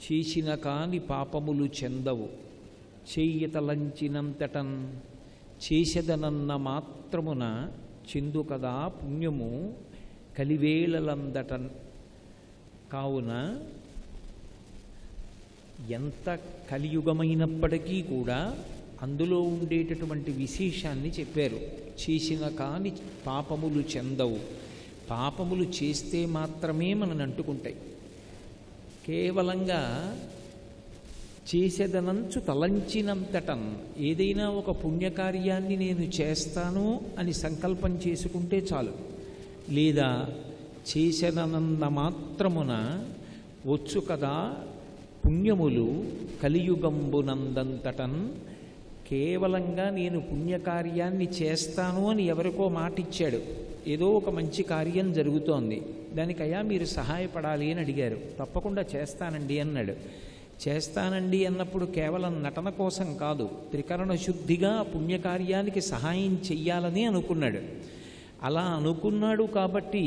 చేసిన కాని పాపములు చెందవు చెయ్యతలంచినంతటన్ చేసెదనన్న మాత్రమున చెందు కదా పుణ్యము కలివేళలందటన్. కావున ఎంత కలియుగమైనప్పటికీ కూడా అందులో ఉండేటటువంటి విశేషాన్ని చెప్పారు. చేసిన కాని పాపములు చెందవు. పాపములు చేస్తే మాత్రమే మనని అంటుకుంటాయి. కేవలంగా చేసేదనంచు తలంచినంతటన్, ఏదైనా ఒక పుణ్యకార్యాన్ని నేను చేస్తాను అని సంకల్పం చేసుకుంటే చాలు, లేదా చేసేదనన్న మాత్రమున వచ్చు కదా పుణ్యములు కలియుగంబునందంతటన్. కేవలంగా నేను పుణ్యకార్యాన్ని చేస్తాను అని ఎవరికో మాట ఇచ్చాడు, ఏదో ఒక మంచి కార్యం జరుగుతోంది, దానికయ్యా మీరు సహాయపడాలి అని అడిగారు. తప్పకుండా చేస్తానండి అన్నాడు. చేస్తానండి అన్నప్పుడు కేవలం నటన కోసం కాదు, త్రికరణ శుద్ధిగా పుణ్యకార్యానికి సహాయం చెయ్యాలని అనుకున్నాడు. అలా అనుకున్నాడు కాబట్టి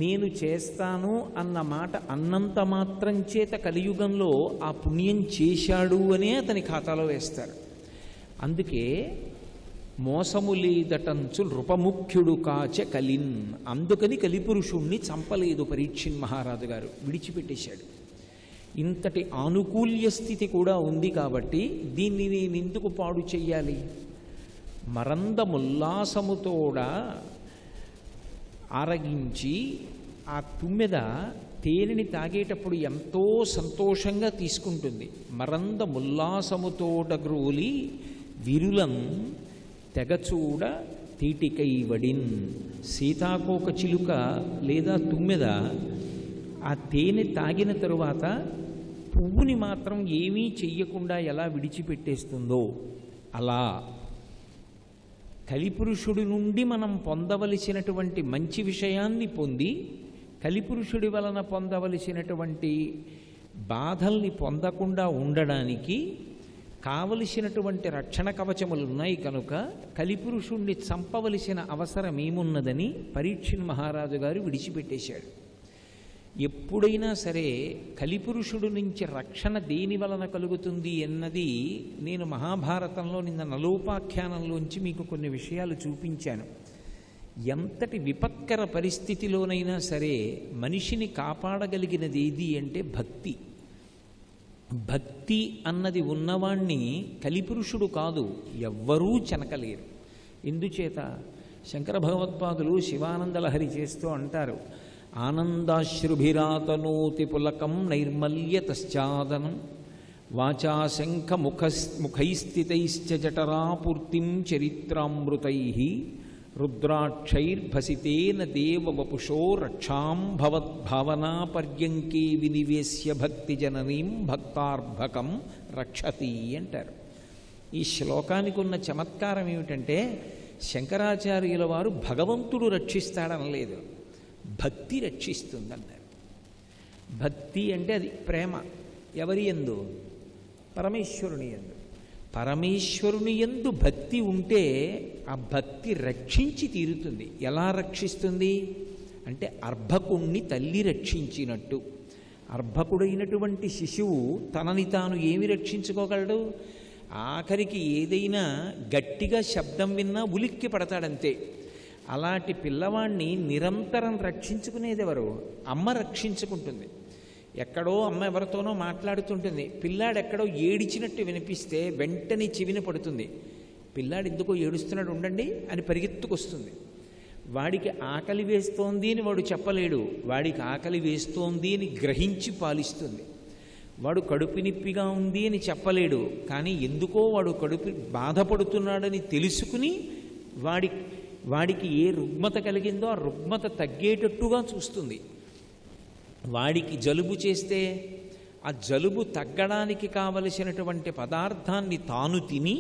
నేను చేస్తాను అన్న మాట అన్నంత మాత్రం చేత కలియుగంలో ఆ పుణ్యం చేశాడు అనే అతని ఖాతాలో వేస్తారు. అందుకే మోసము లేదటంచు నృపముఖ్యుడు కాచ కలిన్. అందుకని కలిపురుషుణ్ణి చంపలేదు పరీక్షిన్ మహారాజు గారు, విడిచిపెట్టేశాడు. ఇంతటి ఆనుకూల్య స్థితి కూడా ఉంది కాబట్టి దీన్ని నేను ఎందుకు పాడు చెయ్యాలి? మరందముల్లాసముతోడ ఆరగించి ఆ తుమ్మెద తేనెని తాగేటప్పుడు ఎంతో సంతోషంగా తీసుకుంటుంది. మరందముల్లాసముతోడ గ్రోలి విరులం తెగచూడ తీటికై వడిన్. సీతాకోక చిలుక లేదా తుమ్మెద ఆ తేనె తాగిన తరువాత పువ్వుని మాత్రం ఏమీ చెయ్యకుండా ఎలా విడిచిపెట్టేస్తుందో అలా కలిపురుషుడి నుండి మనం పొందవలసినటువంటి మంచి విషయాన్ని పొంది కలిపురుషుడి వలన పొందవలసినటువంటి బాధల్ని పొందకుండా ఉండడానికి కావలసినటువంటి రక్షణ కవచములు ఉన్నాయి కనుక కలిపురుషుణ్ణి చంపవలసిన అవసరం ఏమున్నదని పరీక్షిన్ మహారాజు గారు విడిచిపెట్టేశాడు. ఎప్పుడైనా సరే కలిపురుషుడు నుంచి రక్షణ దేని వలన కలుగుతుంది అన్నది నేను మహాభారతంలో నిన్న నలోపాఖ్యానంలోంచి మీకు కొన్ని విషయాలు చూపించాను. ఎంతటి విపత్కర పరిస్థితిలోనైనా సరే మనిషిని కాపాడగలిగినది ఏది అంటే భక్తి. భక్తి అన్నది ఉన్నవాణ్ణి కలిపురుషుడు కాదు ఎవ్వరూ చెనకలేరు. ఎందుచేత శంకర భగవత్పాదులు శివానందలహరి చేస్తూ అంటారు, ఆనందాశ్రుభిరాతనోతి పులకం నైర్మల్యతశ్చాదనం వాచా శంఖ ముఖైస్థితైశ్చ జఠరాపూర్తిం చరిత్రామృతైః రుద్రాక్షైర్భసితేన దేవవపుషో రక్షాం భవద్భావనాపర్యంకే వినివేశ్య భక్తి జననీం భక్తార్భకం రక్షతి అంటారు. ఈ శ్లోకానికి ఉన్న చమత్కారం ఏమిటంటే శంకరాచార్యుల వారు భగవంతుడు రక్షిస్తాడనలేదు, భక్తి రక్షిస్తుందన్నారు. భక్తి అంటే అది ప్రేమ. ఎవరి యందు? పరమేశ్వరుని యందు. పరమేశ్వరుని యందు భక్తి ఉంటే ఆ భక్తి రక్షించి తీరుతుంది. ఎలా రక్షిస్తుంది అంటే అర్భకుణ్ణి తల్లి రక్షించినట్టు. అర్భకుడైనటువంటి శిశువు తనని తాను ఏమి రక్షించుకోగలడు? ఆఖరికి ఏదైనా గట్టిగా శబ్దం విన్నా ఉలిక్కి పడతాడంతే. అలాంటి పిల్లవాణ్ణి నిరంతరం రక్షించుకునేది ఎవరు? అమ్మ రక్షించుకుంటుంది. ఎక్కడో అమ్మ ఎవరితోనో మాట్లాడుతుంటుంది, పిల్లాడు ఎక్కడో ఏడిచినట్టు వినిపిస్తే వెంటనే చెవిన పడుతుంది. పిల్లాడు ఎందుకో ఏడుస్తున్నాడు ఉండండి అని పరిగెత్తుకొస్తుంది. వాడికి ఆకలి వేస్తోంది అని వాడు చెప్పలేడు, వాడికి ఆకలి వేస్తోంది అని గ్రహించి పాలిస్తుంది. వాడు కడుపు నొప్పిగా ఉంది అని చెప్పలేడు, కానీ ఎందుకో వాడు కడుపు బాధపడుతున్నాడని తెలుసుకుని వాడికి ఏ రుగ్మత కలిగిందో ఆ రుగ్మత తగ్గేటట్టుగా చూస్తుంది. వాడికి జలుబు చేస్తే ఆ జలుబు తగ్గడానికి కావలసినటువంటి పదార్థాన్ని తాను తిని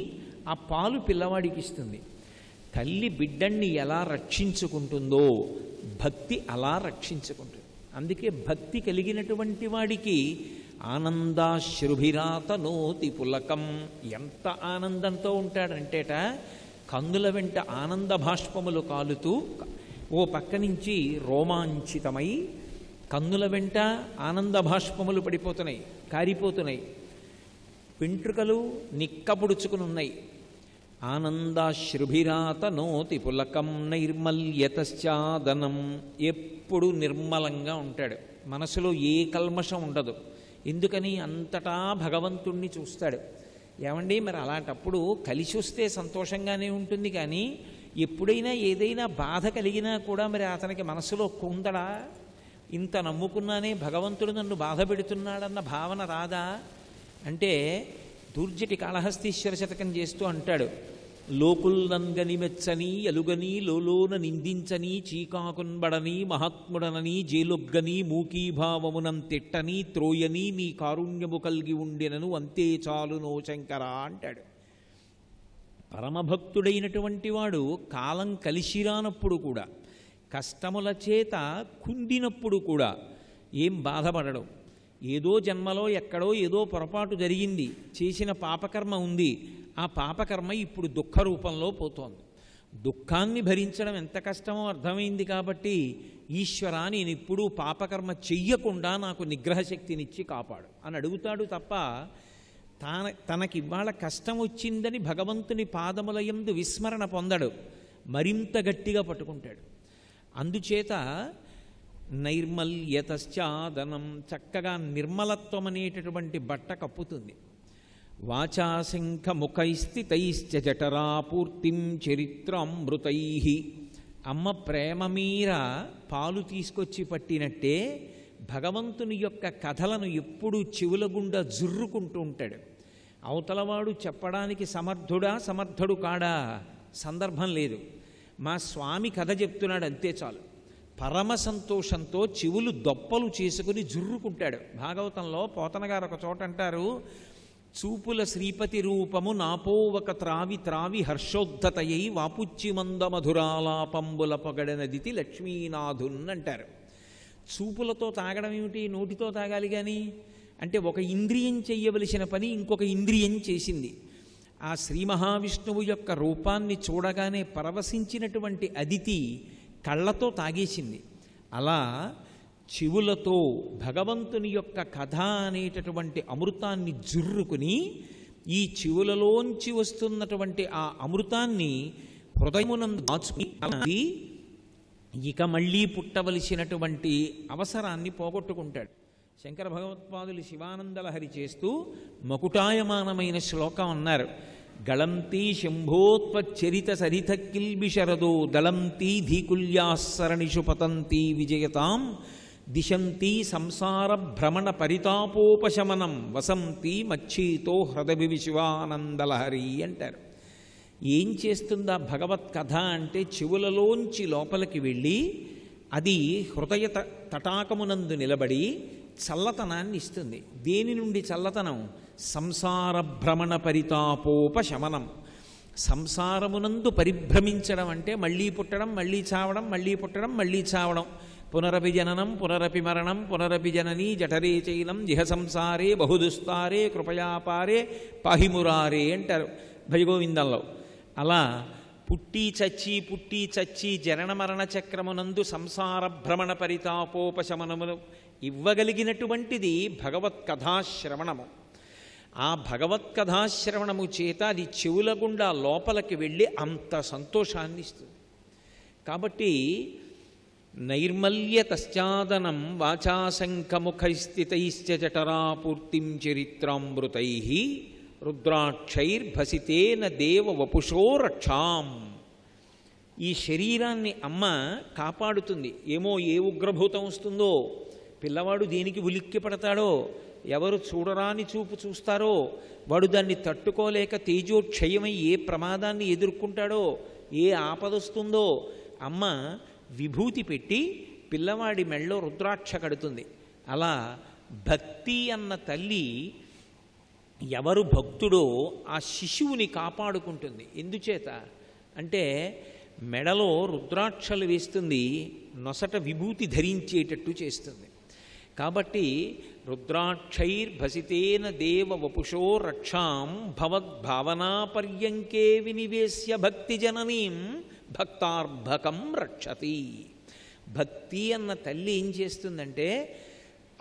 ఆ పాలు పిల్లవాడికి ఇస్తుంది. తల్లి బిడ్డన్ని ఎలా రక్షించుకుంటుందో భక్తి అలా రక్షించుకుంటుంది. అందుకే భక్తి కలిగినటువంటి వాడికి ఆనందాశ్రుభిరాతనోతి పులకం. ఎంత ఆనందంతో ఉంటాడంటేట కందుల వెంట ఆనంద భాష్పములు కాలుతూ ఓ పక్క నుంచి రోమాంచితమై కన్నుల వెంట ఆనంద భాష్పములు పడిపోతున్నాయి, కారిపోతున్నాయి. వెంట్రుకలు నిక్కపుడుచుకుని ఉన్నాయి. ఆనందాశ్రుభిరాత నోతి పులకం నైర్మల్యతశ్చాదనం. ఎప్పుడు నిర్మలంగా ఉంటాడు, మనసులో ఏ కల్మషం ఉండదు. ఎందుకని? అంతటా భగవంతుణ్ణి చూస్తాడు. ఏమండి, మరి అలాంటప్పుడు కలిసి వస్తే సంతోషంగానే ఉంటుంది, కానీ ఎప్పుడైనా ఏదైనా బాధ కలిగినా కూడా మరి అతనికి మనసులో కుందడా? ఇంత నమ్ముకున్నానే భగవంతుడు నన్ను బాధ పెడుతున్నాడన్న భావన రాదా అంటే, దూర్జటి కాళహస్తీశ్వర శతకం చేస్తూ అంటాడు, లోకుల్నంగని మెచ్చని ఎలుగని లోలోన నిందించని చీకాకున్బడని మహాత్ముడనని జేలొగ్గని మూకీభావమునం తిట్టని త్రోయని నీ కారుణ్యము కలిగి ఉండినను అంతే చాలు నో శంకర అంటాడు. పరమభక్తుడైనటువంటి వాడు కాలం కలిసిరానప్పుడు కూడా, కష్టముల చేత కుండినప్పుడు కూడా ఏం బాధపడడం. ఏదో జన్మలో ఎక్కడో ఏదో పొరపాటు జరిగింది, చేసిన పాపకర్మ ఉంది, ఆ పాపకర్మ ఇప్పుడు దుఃఖ రూపంలో పోతోంది. దుఃఖాన్ని భరించడం ఎంత కష్టమో అర్థమైంది కాబట్టి, ఈశ్వర నేను ఇప్పుడు పాపకర్మ చెయ్యకుండా నాకు నిగ్రహశక్తినిచ్చి కాపాడు అని అడుగుతాడు తప్ప, తనకి ఇవాళ కష్టం వచ్చిందని భగవంతుని పాదముల యందు విస్మరణ పొందడు, మరింత గట్టిగా పట్టుకుంటాడు. అందుచేత నైర్మల్యతశ్చాదనం, చక్కగా నిర్మలత్వం అనేటటువంటి బట్ట కప్పుతుంది. వాచాశంఖ ముఖైస్థితైశ్చ జఠరా పూర్తిం చరిత్రామృతై. అమ్మ ప్రేమ మీర పాలు తీసుకొచ్చి పట్టినట్టే భగవంతుని యొక్క కథలను ఎప్పుడూ చెవుల గుండా జుర్రుకుంటూ ఉంటాడు. అవతలవాడు చెప్పడానికి సమర్థుడు కాడా సందర్భం లేదు. మా స్వామి కథ చెప్తున్నాడు అంతే చాలు, పరమ సంతోషంతో చెవులు దొప్పలు చేసుకుని జుర్రుకుంటాడు. భాగవతంలో పోతన గారు ఒక చోట అంటారు, చూపుల శ్రీపతి రూపము నాపోవక త్రావి త్రావి హర్షోద్ధతయై వాపుచ్చి మంద మధురాలాపంబుల పొగడనదితి లక్ష్మీనాథున్ అంటారు. చూపులతో తాగడం ఏమిటి? నోటితో తాగాలి కానీ అంటే ఒక ఇంద్రియం చెయ్యవలసిన పని ఇంకొక ఇంద్రియం చేసింది. ఆ శ్రీ మహావిష్ణువు యొక్క రూపాన్ని చూడగానే పరవశించినటువంటి అదితి కళ్ళతో తాగేసింది. అలా చెవులతో భగవంతుని యొక్క కథ అనేటటువంటి అమృతాన్ని జుర్రుకుని, ఈ చెవులలోంచి వస్తున్నటువంటి ఆ అమృతాన్ని హృదయమునందు దాచుకుని ఇక మళ్ళీ పుట్టవలసినటువంటి అవసరాన్ని పోగొట్టుకుంటాడు. శంకర భగవత్పాదులు శివానందలహరి చేస్తూ మకుటాయమానమైన శ్లోకం అన్నారు. గళంతీ శంభోత్వచ్చరిత సరిత కిల్బిషరదో దళంతీ ధీకుల్యాసరణిషు పతంతీ విజయతాం దిశంతీ సంసార భ్రమణ పరితాపోపశమనం వసంతి మచ్చీతో హృదయ శివానందలహరి అంటారు. ఏం చేస్తుందా భగవత్ కథ అంటే, చెవులలోంచి లోపలికి వెళ్ళి అది హృదయ తటాకమునందు నిలబడి చల్లతనాన్ని ఇస్తుంది. దేని నుండి చల్లతనం? సంసార భ్రమణ పరితాపోపశమనం. సంసారమునందు పరిభ్రమించడం అంటే మళ్ళీ పుట్టడం, మళ్ళీ చావడం, మళ్ళీ పుట్టడం, మళ్ళీ చావడం. పునరపి జననం పునరపి మరణం పునరపి జననీ జఠరే చైనం జిహ సంసారే బహుదుస్తారే కృపయాపారే పాహిమురారే అంటారు భజగోవిందంలో. అలా పుట్టి చచ్చి జనన మరణ చక్రమునందు సంసార భ్రమణ పరితాపోపశమనమును ఇవ్వగలిగినటువంటిది భగవత్కథాశ్రవణము. ఆ భగవత్కథాశ్రవణము చేత అది చెవుల గుండా లోపలికి వెళ్ళి అంత సంతోషాన్ని ఇస్తుంది. కాబట్టి నైర్మల్యతశ్చాదనం వాచాశంఖముఖైస్థితైశ్చ జఠరాపూర్తిం చరిత్రామృతై రుద్రాక్షైర్భసితేన దేవ వపుషో రక్షాం. ఈ శరీరాన్ని అమ్మ కాపాడుతుంది. ఏమో ఏ ఉగ్రభూతం వస్తుందో, పిల్లవాడు దేనికి ఉలిక్కి పడతాడో, ఎవరు చూడరాని చూపు చూస్తారో, వాడు దాన్ని తట్టుకోలేక తేజోక్షయమై ఏ ప్రమాదాన్ని ఎదుర్కొంటాడో, ఏ ఆపదొస్తుందో, అమ్మ విభూతి పెట్టి పిల్లవాడి మెళ్ళో రుద్రాక్ష కడుతుంది. అలా భక్తి అన్న తల్లి ఎవరు భక్తుడో ఆ శిశువుని కాపాడుకుంటుంది. ఎందుచేత అంటే మెడలో రుద్రాక్షలు వేస్తుంది, నొసట విభూతి ధరించేటట్టు చేస్తుంది. కాబట్టి రుద్రాక్షైర్భసితేన దేవ వపుషో రక్షాం భవద్భావనాపర్యంకే వినివేశ్య భక్తి జననీం భక్తార్భకం రక్షతి. భక్తి అన్న తల్లి ఏం చేస్తుందంటే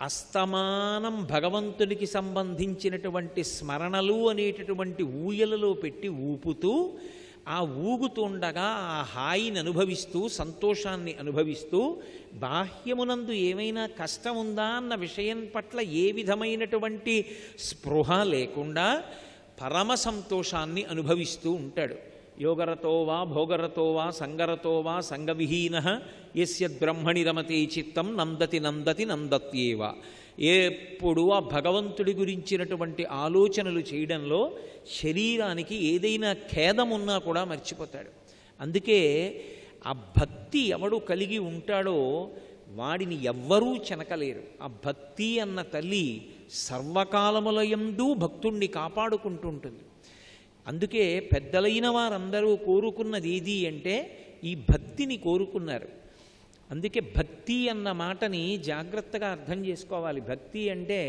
అస్తమానం భగవంతుడికి సంబంధించినటువంటి స్మరణలు అనేటటువంటి ఊయలలో పెట్టి ఊపుతూ ఆ ఊగుతుండగా ఆ హాయిని అనుభవిస్తూ సంతోషాన్ని అనుభవిస్తూ బాహ్యమునందు ఏమైనా కష్టం ఉందా అన్న విషయం పట్ల ఏ విధమైనటువంటి స్పృహ లేకుండా పరమ సంతోషాన్ని అనుభవిస్తూ ఉంటాడు. యోగరతో వా భోగరతో వా సంగరతో వా సంగవిహీన యస్యద్బ్రహ్మణి రమతే చిత్తం నందతి నందతి నందత్యేవ. ఎప్పుడు ఆ భగవంతుడి గురించినటువంటి ఆలోచనలు చేయడంలో శరీరానికి ఏదైనా ఖేదం ఉన్నా కూడా మర్చిపోతాడు. అందుకే ఆ భక్తి ఎవడు కలిగి ఉంటాడో వాడిని ఎవ్వరూ చెనకలేరు. ఆ భక్తి అన్న తల్లి సర్వకాలములయందు భక్తుణ్ణి కాపాడుకుంటూ ఉంటుంది. అందుకే పెద్దలైన వారందరూ కోరుకున్నది ఏది అంటే ఈ భక్తిని కోరుకున్నారు. అందుకే భక్తి అన్న మాటని జాగ్రత్తగా అర్థం చేసుకోవాలి. భక్తి అంటే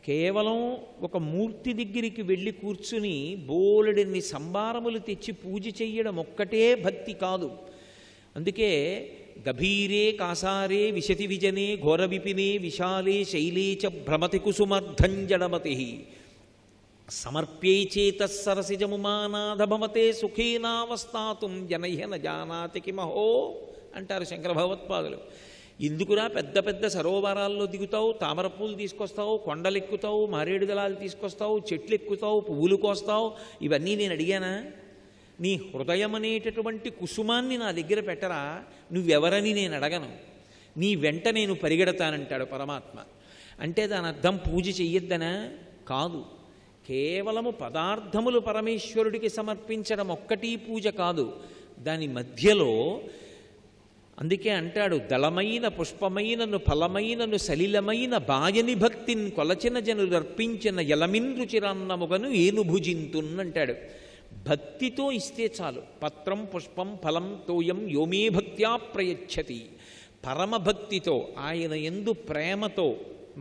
కేవలం ఒక మూర్తి దగ్గరికి వెళ్ళి కూర్చుని బోలెడన్ని సంభారములు తెచ్చి పూజ చెయ్యడం ఒక్కటే భక్తి కాదు. అందుకే గభీరే కాసారే విశతి విజనే ఘోర విపినే విశాలే శైలే చ భ్రమతి కుసుమర్ధంజడమతి సమర్ప్యై చేతస్సరసిజముమానాధభమతే సుఖేనావస్థాతుం జనహ్య న జానాతి కిమహో అంటారు శంకర భగవత్పాదులు. ఎందుకురా పెద్ద పెద్ద సరోవరాల్లో దిగుతావు, తామరపూలు తీసుకొస్తావు, కొండలెక్కుతావు, మారేడు దళాలు తీసుకొస్తావు, చెట్లు ఎక్కుతావు, పువ్వులు కోస్తావు, ఇవన్నీ నేను అడిగానా? నీ హృదయం అనేటటువంటి కుసుమాన్ని నా దగ్గర పెట్టరా, నువ్వెవరని నేను అడగను, నీ వెంట నేను పరిగెడతానంటాడు పరమాత్మ. అంటే దాని అర్థం పూజ చెయ్యొద్దనా? కాదు. కేవలము పదార్థములు పరమేశ్వరుడికి సమర్పించడం ఒక్కటి పూజ కాదు. దాని మధ్యలో అందుకే అంటాడు, దళమైన పుష్పమైనను ఫలమైనను సలిలమైన బాయని భక్తిని కొలచిన జనులు అర్పించిన యలమిన్ రుచిరాన్నముగను ఏను భుజింతున్ అంటాడు. భక్తితో ఇస్తే చాలు. పత్రం పుష్పం ఫలం తోయం యోమే భక్త్యా ప్రయచ్చతి. పరమభక్తితో ఆయన యందు ప్రేమతో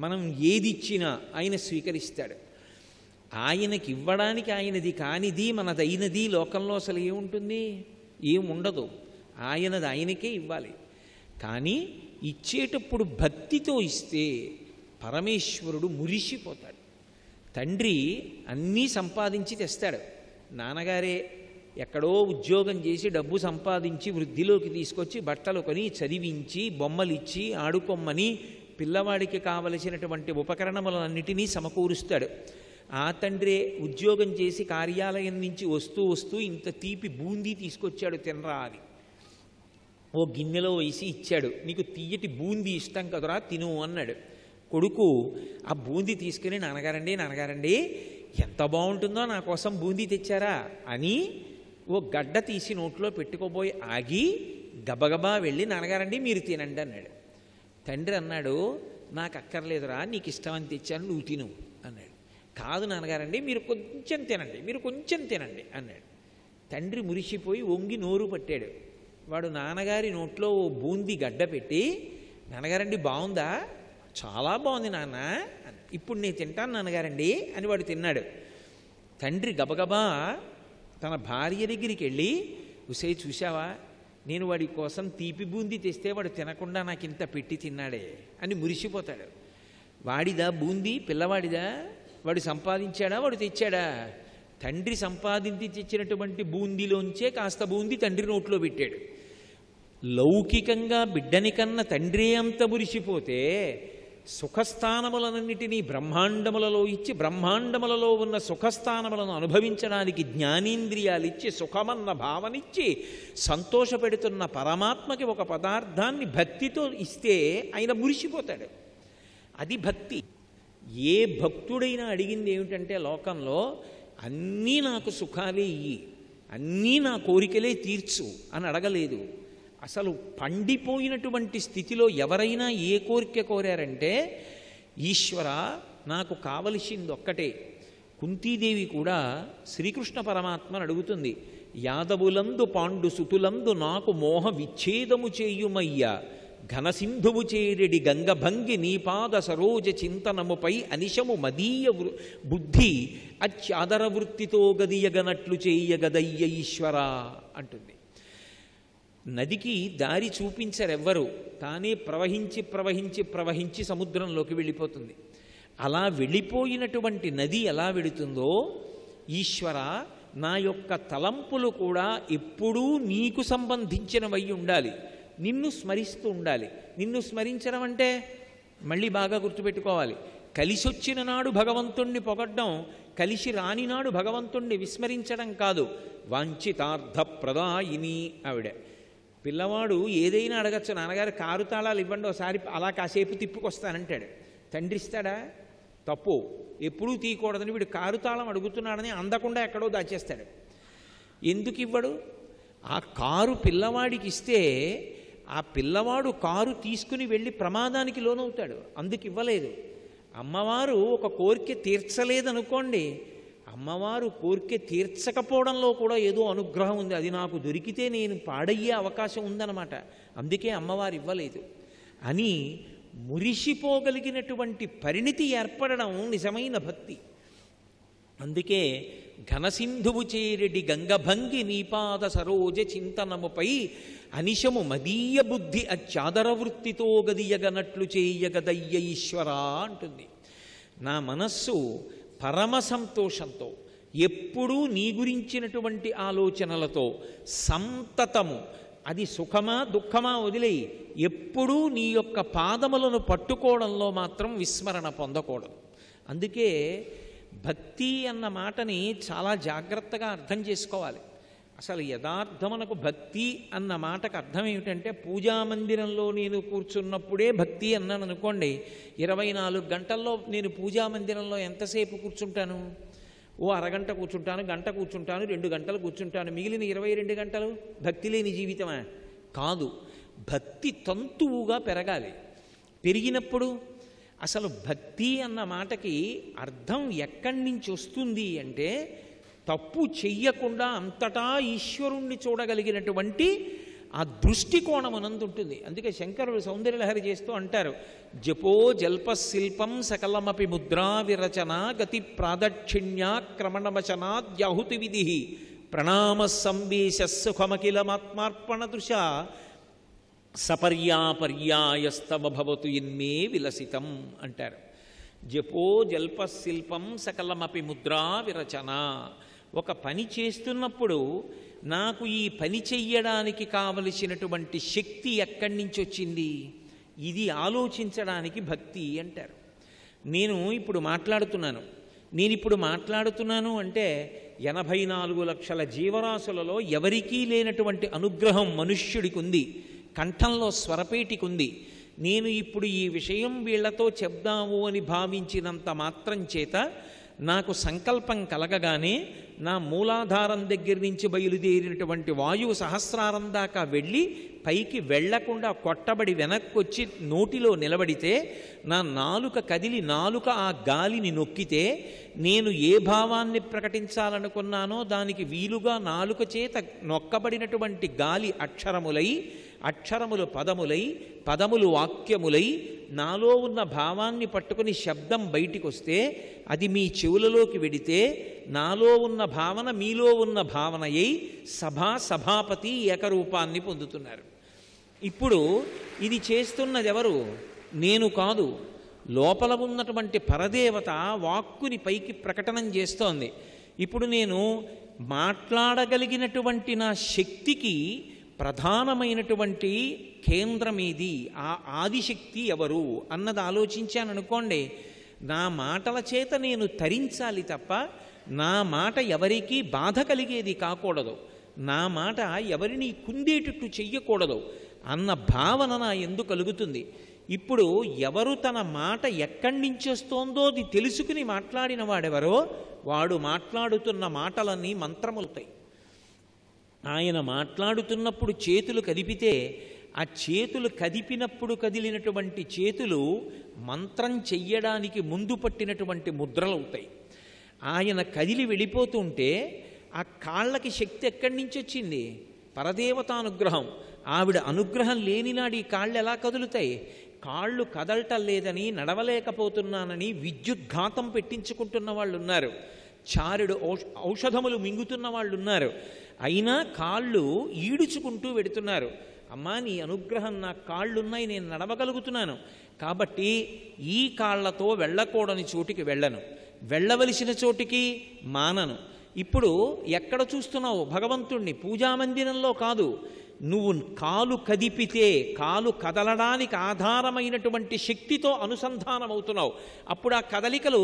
మనం ఏదిచ్చినా ఆయన స్వీకరిస్తాడు. ఆయనకి ఇవ్వడానికి ఆయనది కానిది మనదైనది లోకంలో అసలు ఏముంటుంది? ఏముండదు. ఆయనది ఆయనకే ఇవ్వాలి. కానీ ఇచ్చేటప్పుడు భక్తితో ఇస్తే పరమేశ్వరుడు మురిసిపోతాడు. తండ్రి అన్నీ సంపాదించి తెస్తాడు. నాన్నగారే ఎక్కడో ఉద్యోగం చేసి డబ్బు సంపాదించి వృద్ధిలోకి తీసుకొచ్చి బట్టలు కొని చదివించి బొమ్మలిచ్చి ఆడుకొమ్మని పిల్లవాడికి కావలసినటువంటి ఉపకరణములన్నిటినీ సమకూరుస్తాడు. ఆ తండ్రే ఉద్యోగం చేసి కార్యాలయం నుంచి వస్తూ వస్తూ ఇంత తీపి బూందీ తీసుకొచ్చాడు, తినరా అని ఓ గిన్నెలో వేసి ఇచ్చాడు. నీకు తీయటి బూందీ ఇష్టం కదరా, తిను అన్నాడు. కొడుకు ఆ బూందీ తీసుకుని నాన్నగారండి నాన్నగారండి ఎంత బాగుంటుందో నా కోసం బూందీ తెచ్చారా అని ఓ గడ్డ తీసి నోట్లో పెట్టుకోబోయి ఆగి గబగబా వెళ్ళి నాన్నగారండి మీరు తినండి అన్నాడు. తండ్రి అన్నాడు, నాకు అక్కర్లేదురా, నీకు ఇష్టమని తెచ్చాను, నువ్వు తిను అన్నాడు. కాదు నాన్నగారండి మీరు కొంచెం తినండి, మీరు కొంచెం తినండి అన్నాడు. తండ్రి మురిసిపోయి వంగి నోరు పట్టాడు. వాడు నాన్నగారి నోట్లో ఓ బూందీ గడ్డ పెట్టి, నాన్నగారండి బాగుందా? చాలా బాగుంది నాన్న. ఇప్పుడు నేను తింటాను నాన్నగారండి అని వాడు తిన్నాడు. తండ్రి గబగబా తన భార్య దగ్గరికి వెళ్ళి, ఉసే చూశావా, నేను వాడి కోసం తీపి బూందీ తెస్తే వాడు తినకుండా నాకు ఇంత పెట్టి తిన్నాడే అని మురిసిపోతాడు. వాడిదా బూందీ? పిల్లవాడిదా? వాడు సంపాదించాడా? వాడు తెచ్చాడా? తండ్రి సంపాదించి తెచ్చినటువంటి బూందీలోంచే కాస్త బూందీ తండ్రి నోట్లో పెట్టాడు. లౌకికంగా బిడ్డని కన్నా తండ్రి అంత మురిసిపోతే సుఖస్థానములన్నిటినీ బ్రహ్మాండములలో ఇచ్చి బ్రహ్మాండములలో ఉన్న సుఖస్థానములను అనుభవించడానికి జ్ఞానేంద్రియాలు ఇచ్చి సుఖమన్న భావనిచ్చి సంతోషపెడుతున్న పరమాత్మకి ఒక పదార్థాన్ని భక్తితో ఇస్తే ఆయన మురిసిపోతాడు. అది భక్తి. ఏ భక్తుడైనా అడిగింది ఏమిటంటే లోకంలో అన్నీ నాకు సుఖాలే ఇయ్యి, అన్నీ నా కోరికలే తీర్చు అని అడగలేదు. అసలు పండిపోయినటువంటి స్థితిలో ఎవరైనా ఏ కోరిక కోరారంటే, ఈశ్వర నాకు కావలసింది ఒక్కటే. కుంతీదేవి కూడా శ్రీకృష్ణ పరమాత్మను అడుగుతుంది, యాదవులందు పాండు సుతులందు నాకు మోహ విచ్ఛేదము చేయుమయ్యా, ఘనసింధువు చేరెడి గంగభంగి నీపాద సరోజ చింతనముపై అనిశము మదీయ బుద్ధి అత్యాదర వృత్తితో గదియగనట్లు చేయగదయ్య ఈశ్వర అంటుంది. నదికి దారి చూపించరెవ్వరు, తానే ప్రవహించి ప్రవహించి ప్రవహించి సముద్రంలోకి వెళ్ళిపోతుంది. అలా వెళ్ళిపోయినటువంటి నది ఎలా వెళుతుందో, ఈశ్వర నా యొక్క తలంపులు కూడా ఎప్పుడూ నీకు సంబంధించినవై ఉండాలి, నిన్ను స్మరిస్తూ ఉండాలి. నిన్ను స్మరించడం అంటే మళ్ళీ బాగా గుర్తుపెట్టుకోవాలి, కలిసొచ్చిన నాడు భగవంతుణ్ణి పొగడ్డం, కలిసి రాని నాడు భగవంతుణ్ణి విస్మరించడం కాదు. వాంఛితార్థప్రదాయిని ఆవిడ. పిల్లవాడు ఏదైనా అడగచ్చు, నాన్నగారు కారు తాళాలు ఇవ్వండి ఒకసారి అలా కాసేపు తిప్పుకొస్తానంటాడు. తండ్రి ఇస్తాడా? తప్పు, ఎప్పుడూ తీయకూడదని వీడు కారు తాళం అడుగుతున్నాడని అందకుండా ఎక్కడో దాచేస్తాడు. ఎందుకు ఇవ్వడు? ఆ కారు పిల్లవాడికి ఇస్తే ఆ పిల్లవాడు కారు తీసుకుని వెళ్ళి ప్రమాదానికి లోనవుతాడు, అందుకు ఇవ్వలేదు. అమ్మవారు ఒక కోరిక తీర్చలేదనుకోండి, అమ్మవారు కోరిక తీర్చకపోవడంలో కూడా ఏదో అనుగ్రహం ఉంది, అది నాకు దొరికితే నేను పాడయ్యే అవకాశం ఉందన్నమాట, అందుకే అమ్మవారు ఇవ్వలేదు అని మురిసిపోగలిగినటువంటి పరిణితి ఏర్పడడం నిజమైన భక్తి. అందుకే ఘనసింధువు చేరెడి గంగభంగి నీపాద సరోజ చింతనముపై అనిశము మదీయ బుద్ధి అచ్చాదర వృత్తితో గదియగనట్లు చేయగదయ్య ఈశ్వరా అంటుంది. నా మనస్సు పరమ సంతోషంతో, ఎప్పుడూ నీ గురించినటువంటి ఆలోచనలతో సంతతము, అది సుఖమా దుఃఖమా వదిలేయి, ఎప్పుడూ నీ యొక్క పాదములను పట్టుకోవడంలో మాత్రం విస్మరణ పొందకూడదు. అందుకే భక్తి అన్న మాటని చాలా జాగ్రత్తగా అర్థం చేసుకోవాలి. అసలు యథార్థమునకు భక్తి అన్న మాటకు అర్థం ఏమిటంటే, పూజామందిరంలో నేను కూర్చున్నప్పుడే భక్తి అన్నాను అనుకోండి, 24 గంటల్లో నేను పూజామందిరంలో ఎంతసేపు కూర్చుంటాను? ఓ అరగంట కూర్చుంటాను, గంట కూర్చుంటాను, 2 గంటలు కూర్చుంటాను, మిగిలిన 22 గంటలు భక్తి లేని జీవితమా? కాదు. భక్తి తంతువుగా పెరగాలి. పెరిగినప్పుడు అసలు భక్తి అన్న మాటకి అర్థం ఎక్కడి నుంచి వస్తుంది అంటే, తప్పు చెయ్యకుండా అంతటా ఈశ్వరుణ్ణి చూడగలిగినటువంటి ఆ దృష్టికోణమునందుంటుంది. అందుకే శంకరుడు సౌందర్యలహరి చేస్తూ అంటారు, జపో జల్ప శిల్పం సకలమపి ముద్రా విరచన గతి ప్రాదక్షిణ్యాక్రమణవచనాద్యాహుతి విధి ప్రణామ సంవేశ సుఖమఖిలమాత్మార్పణ దృశ సపర్యాపర్యాయస్తవ భవతు ఎన్మే విలసితం అంటారు. జపో జల్ప శిల్పం సకలమపి ముద్రా విరచన. ఒక పని చేస్తున్నప్పుడు నాకు ఈ పని చెయ్యడానికి కావలసినటువంటి శక్తి ఎక్కడి నుంచి వచ్చింది, ఇది ఆలోచించడానికి భక్తి అంటారు. నేను ఇప్పుడు మాట్లాడుతున్నాను అంటే 84 లక్షల జీవరాశులలో ఎవరికీ లేనటువంటి అనుగ్రహం మనుష్యుడికి ఉంది, కంఠంలో స్వరపేటికి ఉంది. నేను ఇప్పుడు ఈ విషయం వీళ్లతో చెప్దాము అని భావించినంత మాత్రం చేత నాకు సంకల్పం కలగగానే నా మూలాధారం దగ్గర నుంచి బయలుదేరినటువంటి వాయువు సహస్రారం దాకా వెళ్ళి పైకి వెళ్లకుండా కొట్టబడి వెనక్కి వచ్చి నోటిలో నిలబడితే, నా నాలుక కదిలి నాలుక ఆ గాలిని నొక్కితే, నేను ఏ భావాన్ని ప్రకటించాలనుకున్నానో దానికి వీలుగా నాలుక చేత నొక్కబడినటువంటి గాలి అక్షరములై, అక్షరములు పదములై, పదములు వాక్యములై, నాలో ఉన్న భావాన్ని పట్టుకుని శబ్దం బయటికి వస్తే అది మీ చెవులలోకి వెడితే నాలో ఉన్న భావన మీలో ఉన్న భావనయై సభాపతి ఏకరూపాన్ని పొందుతున్నారు. ఇప్పుడు ఇది చేస్తున్నది ఎవరు? నేను కాదు, లోపల ఉన్నటువంటి పరదేవత వాక్కుని పైకి ప్రకటనం చేస్తోంది. ఇప్పుడు నేను మాట్లాడగలిగినటువంటి నా శక్తికి ప్రధానమైనటువంటి కేంద్రం ఏది, ఆ ఆదిశక్తి ఎవరు అన్నది ఆలోచించాననుకోండి, నా మాటల చేత నేను తరించాలి తప్ప నా మాట ఎవరికీ బాధ కలిగేది కాకూడదు, నా మాట ఎవరిని కుందేటట్టు చెయ్యకూడదు అన్న భావన నా ఎందుకు కలుగుతుంది. ఇప్పుడు ఎవరు తన మాట ఎక్కడి నుంచి వస్తోందో అది తెలుసుకుని మాట్లాడిన వాడెవరో వాడు మాట్లాడుతున్న మాటలన్నీ మంత్రములుతాయి. ఆయన మాట్లాడుతున్నప్పుడు చేతులు కదిపితే ఆ చేతులు కదిపినప్పుడు కదిలినటువంటి చేతులు మంత్రం చెయ్యడానికి ముందు పట్టినటువంటి ముద్రలవుతాయి. ఆయన కదిలి వెళ్ళిపోతుంటే ఆ కాళ్ళకి శక్తి ఎక్కడి నుంచి వచ్చింది? పరదేవతానుగ్రహం. ఆవిడ అనుగ్రహం లేనినాడు ఈ కాళ్ళు ఎలా కదులుతాయి? కాళ్ళు కదలటం లేదని, నడవలేకపోతున్నానని విద్యుద్ఘాతం పెట్టించుకుంటున్న వాళ్ళు ఉన్నారు, చారుడు ఔషధములు మింగుతున్న వాళ్ళు ఉన్నారు. అయినా కాళ్ళు ఈడుచుకుంటూ వెడుతున్నారు. అమ్మా, నీ అనుగ్రహం, నా కాళ్ళున్నాయి, నేను నడవగలుగుతున్నాను, కాబట్టి ఈ కాళ్లతో వెళ్ళకూడని చోటికి వెళ్ళను, వెళ్ళవలసిన చోటికి మానను. ఇప్పుడు ఎక్కడ చూస్తున్నావు భగవంతుణ్ణి? పూజామందిరంలో కాదు. నువ్వు కాలు కదిపితే కాలు కదలడానికి ఆధారమైనటువంటి శక్తితో అనుసంధానమవుతున్నావు. అప్పుడు ఆ కదలికలు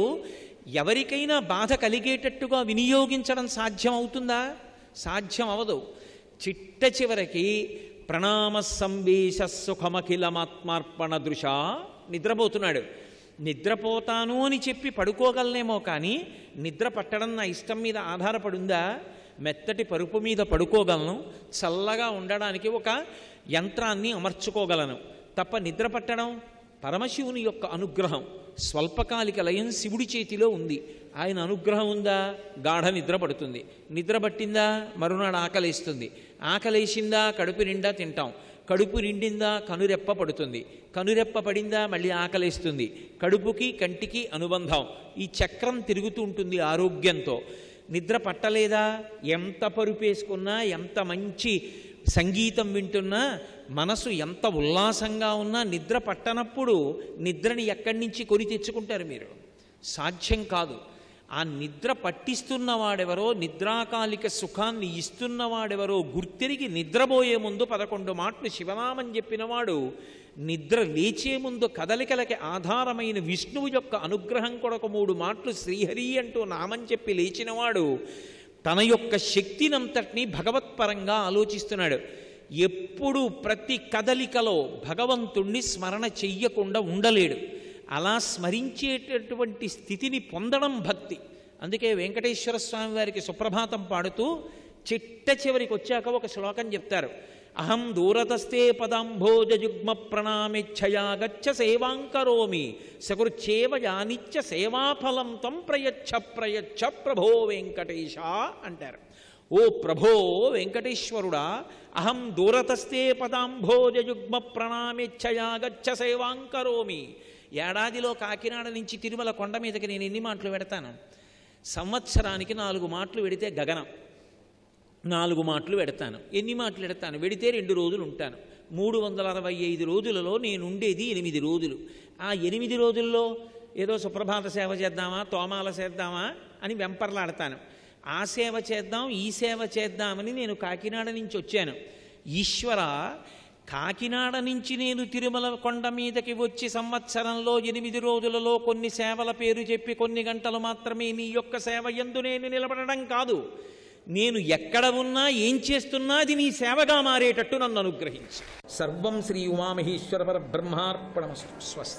ఎవరికైనా బాధ కలిగేటట్టుగా వినియోగించడం సాధ్యం అవుతుందా? సాధ్యం అవదు. చిట్ట చివరికి ప్రణామ సంవేశ సుఖమఖిలమాత్మార్పణ దృశ నిద్రపోతున్నాడు. నిద్రపోతాను అని చెప్పి పడుకోగలనేమో, కానీ నిద్ర పట్టడం నా ఇష్టం మీద ఆధారపడుందా? మెత్తటి పరుపు మీద పడుకోగలను, చల్లగా ఉండడానికి ఒక యంత్రాన్ని అమర్చుకోగలను తప్ప నిద్ర పట్టడం పరమశివుని యొక్క అనుగ్రహం. స్వల్పకాలిక లయం శివుడి చేతిలో ఉంది. ఆయన అనుగ్రహం ఉందా? గాఢ నిద్ర పడుతుంది. నిద్ర పట్టిందా? మరునాడు ఆకలేస్తుంది. ఆకలేసిందా? కడుపు నిండా తింటాం. కడుపు నిండిందా? కనురెప్ప పడుతుంది. కనురెప్ప పడిందా? మళ్ళీ ఆకలేస్తుంది. కడుపుకి కంటికి అనుబంధం. ఈ చక్రం తిరుగుతూ ఉంటుంది ఆరోగ్యంతో. నిద్ర పట్టలేదా? ఎంత పరుపేసుకున్నా, ఎంత మంచి సంగీతం వింటున్నా, మనసు ఎంత ఉల్లాసంగా ఉన్నా నిద్ర పట్టనప్పుడు నిద్రని ఎక్కడి నుంచి కొని తెచ్చుకుంటారు మీరు? సాధ్యం కాదు. ఆ నిద్ర పట్టిస్తున్నవాడెవరో, నిద్రాకాలిక సుఖాన్ని ఇస్తున్నవాడెవరో గుర్తిరిగి నిద్రపోయే ముందు 11 మాటలు శివనామం చెప్పినవాడు నిద్ర లేచే ముందు కదలికలకి ఆధారమైన విష్ణువు యొక్క అనుగ్రహం కొరకు 3 మాటలు శ్రీహరి అంటూ నామం చెప్పి లేచినవాడు తన యొక్క శక్తినంతటినీ భగవత్పరంగా ఆలోచిస్తున్నాడు. ఎప్పుడూ ప్రతి కదలికలో భగవంతుణ్ణి స్మరణ చెయ్యకుండా ఉండలేడు. అలా స్మరించేటటువంటి స్థితిని పొందడం భక్తి. అందుకే వెంకటేశ్వర స్వామి వారికి సుప్రభాతం పాడుతూ చిట్ట చివరికి వచ్చాక ఒక శ్లోకం చెప్తారు. అహం దూరతస్తే పదాంభోజయుగ్మ ప్రణామిచ్చయా గచ్చ సేవాంకరోమి సకృచ్చేవ యానిచ్చ సేవాఫలం తం ప్రయచ్ఛ ప్రయచ్ఛ ప్రభో వెంకటేశ అంటారు. ఓ ప్రభో వెంకటేశ్వరుడా, అహం దూరతస్తే పదాంభోజయుగ్మ ప్రణామిచ్చయా గచ్చ సేవాంకరోమి. ఏడాదిలో కాకినాడ నుంచి తిరుమల కొండ మీదకి నేను ఎన్ని మాటలు పెడతాను? సంవత్సరానికి 4 మాటలు పెడితే గగనం. 4 మాటలు పెడతాను. ఎన్ని మాటలు పెడతాను? వెడితే 2 రోజులు ఉంటాను. 365 రోజులలో నేను ఉండేది 8 రోజులు. ఆ 8 రోజుల్లో ఏదో సుప్రభాత సేవ చేద్దామా, తోమాల చేద్దామా అని వెంపర్లాడతాను. ఆ సేవ చేద్దాం, ఈ సేవ చేద్దామని నేను కాకినాడ నుంచి వచ్చాను. ఈశ్వర, కాకినాడ నుంచి నేను తిరుమల కొండ మీదకి వచ్చి సంవత్సరంలో 8 రోజులలో కొన్ని సేవల పేరు చెప్పి కొన్ని గంటలు మాత్రమే నీ యొక్క సేవ యందు నేను నిలబడడం కాదు. నేను ఎక్కడ ఉన్నా, ఏం చేస్తున్నా అది నీ సేవగా మారేటట్టు నన్ను అనుగ్రహించు. సర్వం శ్రీ ఉమామహేశ్వర పరబ్రహ్మార్పణమస్తు. స్వస్తి.